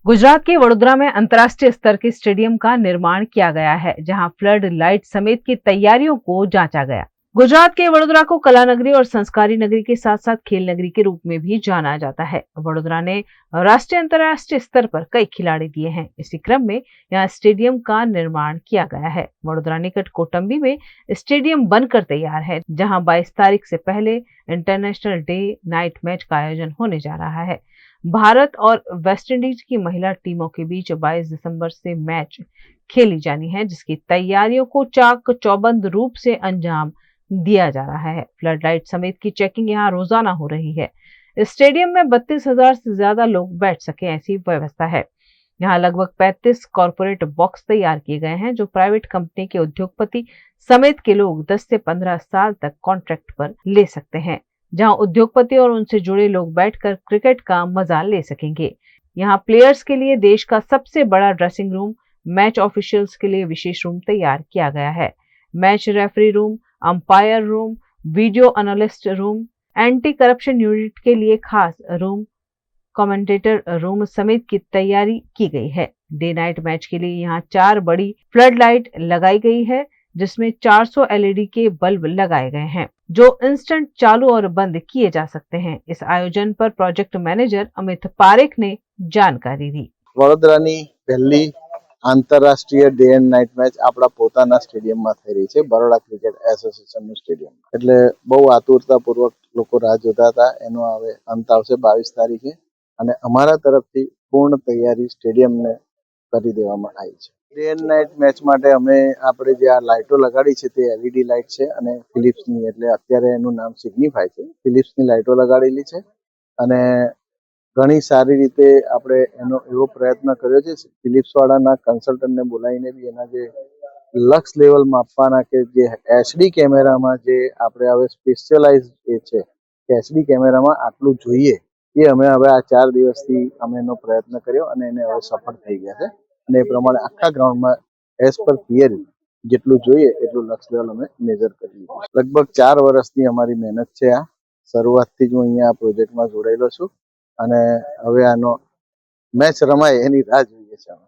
गुजरात के वडोदरा में अंतर्राष्ट्रीय स्तर के स्टेडियम का निर्माण किया गया है, जहां फ्लड लाइट समेत की तैयारियों को जांचा गया। गुजरात के वडोदरा को कला नगरी और संस्कारी नगरी के साथ साथ खेल नगरी के रूप में भी जाना जाता है। वडोदरा ने राष्ट्रीय अंतर्राष्ट्रीय स्तर पर कई खिलाड़ी दिए हैं। इसी क्रम में यहाँ स्टेडियम का निर्माण किया गया है। वडोदरा निकट कोटम्बी में स्टेडियम बनकर तैयार है, जहां 22 तारीख से पहले इंटरनेशनल डे नाइट मैच का आयोजन होने जा रहा है। भारत और वेस्टइंडीज की महिला टीमों के बीच 22 दिसंबर से मैच खेली जानी है, जिसकी तैयारियों को चाक चौबंद रूप से अंजाम दिया जा रहा है। फ्लड लाइट समेत की चेकिंग यहाँ रोजाना हो रही है। स्टेडियम में 32,000 से ज्यादा लोग बैठ सके, ऐसी व्यवस्था है। यहाँ लगभग 35 कॉरपोरेट बॉक्स तैयार किए गए हैं, जो प्राइवेट कंपनी के उद्योगपति समेत के लोग 10 से 15 साल तक कॉन्ट्रैक्ट पर ले सकते हैं, जहां उद्योगपति और उनसे जुड़े लोग बैठकर क्रिकेट का मजा ले सकेंगे। यहाँ प्लेयर्स के लिए देश का सबसे बड़ा ड्रेसिंग रूम, मैच ऑफिशियल्स के लिए विशेष रूम तैयार किया गया है। Match referee room, umpire room, video analyst room, anti corruption unit के लिए खास रूम, कमेंटेटर रूम समेत की तैयारी की गई है। डे नाइट मैच के लिए यहाँ 4 बड़ी फ्लड लाइट लगाई गई है, जिसमें 400 एलईडी के बल्ब लगाए गए हैं, जो इंस्टेंट चालू और बंद किए जा सकते हैं। इस आयोजन पर प्रोजेक्ट मैनेजर अमित पारेख ने जानकारी दी। વડોદરાની પહેલી આંતરરાષ્ટ્રીય ડે એન્ડ નાઇટ મેચ આપણા પોતાના સ્ટેડિયમમાં થઈ રહી છે, બરોડા ક્રિકેટ એસોસિએશનનું સ્ટેડિયમ. એટલે બહુ આતુરતાપૂર્વક લોકો રાહ જોતા હતા. એનો હવે અંત આવશે 22 તારીખે અને અમારા તરફથી પૂર્ણ તૈયારી સ્ટેડિયમને કરી દેવામાં આવી છે. ડે એન્ડ નાઇટ મેચ માટે અમે આપણે જે આ લાઇટો લગાડી છે તે એલઈડી લાઇટ છે અને ફિલિપ્સની, એટલે અત્યારે એનું નામ સિગ્નિફાય છે, ફિલિપ્સની લાઇટો લગાડેલી છે અને ઘણી સારી રીતે આપણે એનો એવો પ્રયત્ન કર્યો છે. ફિલિપ્સ વાળાના કન્સલ્ટન્ટને બોલાવીને બી એના જે લક્સ લેવલ માપવાના કે જે એચડી કેમેરામાં જે આપણે હવે સ્પેશિયલાઇઝ એ છે કે એચડી કેમેરામાં આટલું જોઈએ એ અમે હવે આ 4 દિવસથી અમે એનો પ્રયત્ન કર્યો અને એને હવે સફળ થઈ ગયા છે અને એ પ્રમાણે આખા ગ્રાઉન્ડમાં એઝ પર થિયરી જેટલું જોઈએ એટલું લક્સ લેવલ અમે મેજર કરી લીધું. લગભગ 4 વર્ષની અમારી મહેનત છે. આ શરૂઆતથી જ હું અહીંયા આ પ્રોજેક્ટમાં જોડાયેલો છું અને હવે આનો મેચ રમાય એની રાહ જોઈએ છે અમે.